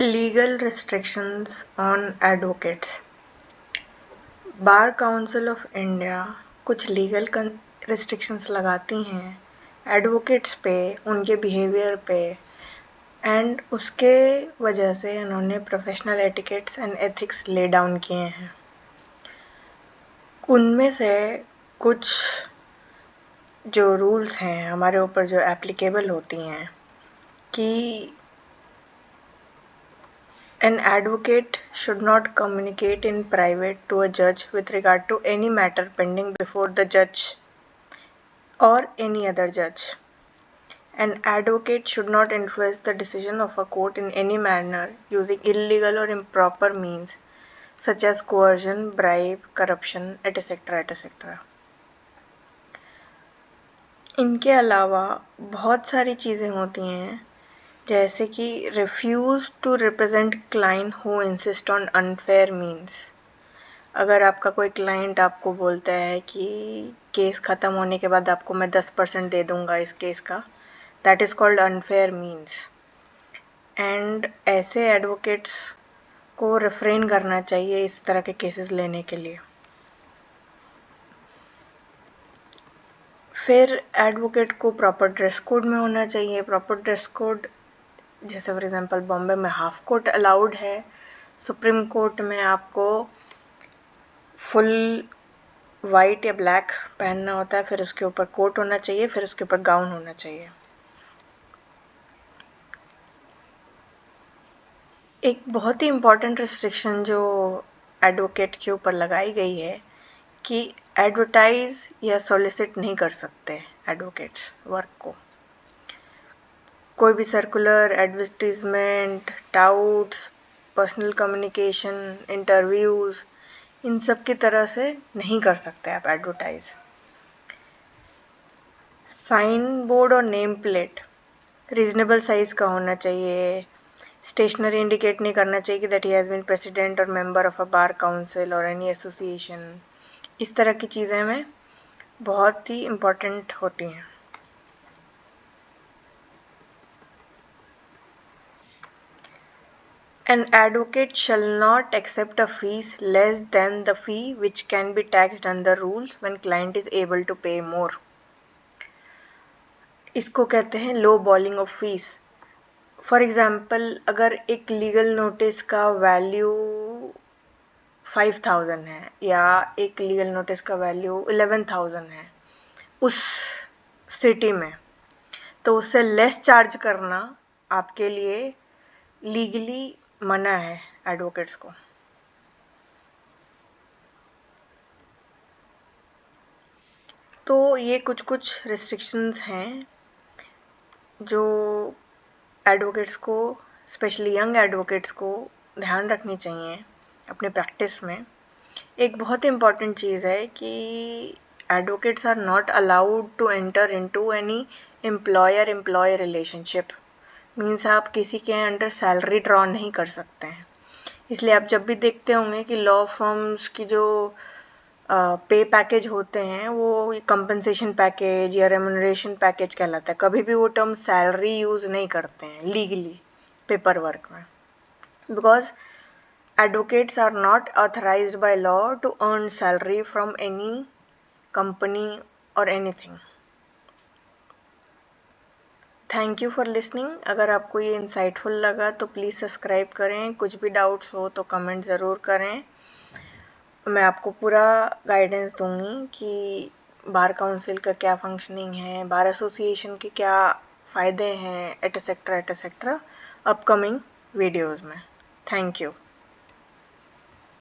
Legal restrictions on advocates. Bar council of India कुछ legal restrictions लगाती हैं advocates पे, उनके बिहेवियर पे, एंड उसके वजह से उन्होंने professional etiquettes and ethics lay down किए हैं। उनमें से कुछ जो रूल्स हैं हमारे ऊपर जो एप्लीकेबल होती हैं कि an advocate should not communicate in private to a judge with regard to any matter pending before the judge or any other judge. An advocate should not influence the decision of a court in any manner using illegal or improper means such as coercion, bribe, corruption, etc. etc. इनके अलावा बहुत सारी चीज़ें होती हैं जैसे कि refuse to represent client who insist on unfair means. अगर आपका कोई क्लाइंट आपको बोलता है कि केस ख़त्म होने के बाद आपको मैं 10% दे दूँगा इस केस का, that is called unfair means. And ऐसे एडवोकेट्स को रिफ्रेन करना चाहिए इस तरह के केसेस लेने के लिए। फिर एडवोकेट को प्रॉपर ड्रेस कोड में होना चाहिए। प्रॉपर ड्रेस कोड जैसे फॉर एग्जांपल बॉम्बे में हाफ कोट अलाउड है, सुप्रीम कोर्ट में आपको फुल वाइट या ब्लैक पहनना होता है, फिर उसके ऊपर कोट होना चाहिए, फिर उसके ऊपर गाउन होना चाहिए। एक बहुत ही इम्पॉर्टेंट रिस्ट्रिक्शन जो एडवोकेट के ऊपर लगाई गई है कि एडवर्टाइज या सॉलिसिट नहीं कर सकते एडवोकेट्स वर्क को। कोई भी circular, advertisement, touts, personal communication, interviews, इन सब की तरह से नहीं कर सकते आप एडवर्टाइज। साइन बोर्ड और नेम प्लेट रीजनेबल साइज़ का होना चाहिए। स्टेशनरी इंडिकेट नहीं करना चाहिए कि that he has been president और member of a bar council और एनी एसोसिएशन। इस तरह की चीज़ें में बहुत ही इम्पोर्टेंट होती हैं। An advocate shall not accept a fees less than the fee which can be taxed under rules when client is able to pay more. इसको कहते हैं low balling of fees. For example अगर एक legal notice का value 5000 है या एक legal notice का वैल्यू 11000 है उस सिटी में, तो उससे लेस चार्ज करना आपके लिए लीगली मना है एडवोकेट्स को। तो ये कुछ रिस्ट्रिक्शंस हैं जो एडवोकेट्स को, स्पेशली यंग एडवोकेट्स को ध्यान रखनी चाहिए अपने प्रैक्टिस में। एक बहुत इम्पॉर्टेंट चीज़ है कि advocates are not allowed to enter into any employer employ relationship. Means आप किसी के अंडर सैलरी ड्रॉ नहीं कर सकते हैं। इसलिए आप जब भी देखते होंगे कि लॉ फर्म्स की जो पे पैकेज होते हैं वो कंपनसेशन पैकेज या रेम्यूनरेशन पैकेज कहलाता है। कभी भी वो टर्म सैलरी यूज़ नहीं करते हैं लीगली पेपर वर्क में, because advocates are not authorized by law to earn salary from any company or anything. Thank you for listening. अगर आपको ये इंसाइटफुल लगा तो प्लीज़ सब्सक्राइब करें। कुछ भी डाउट्स हो तो कमेंट ज़रूर करें। मैं आपको पूरा गाइडेंस दूंगी कि बार काउंसिल का क्या फंक्शनिंग है, बार एसोसिएशन के क्या फ़ायदे हैं, एटसेट्रा एटसेट्रा अपकमिंग वीडियोज़ में। Thank you.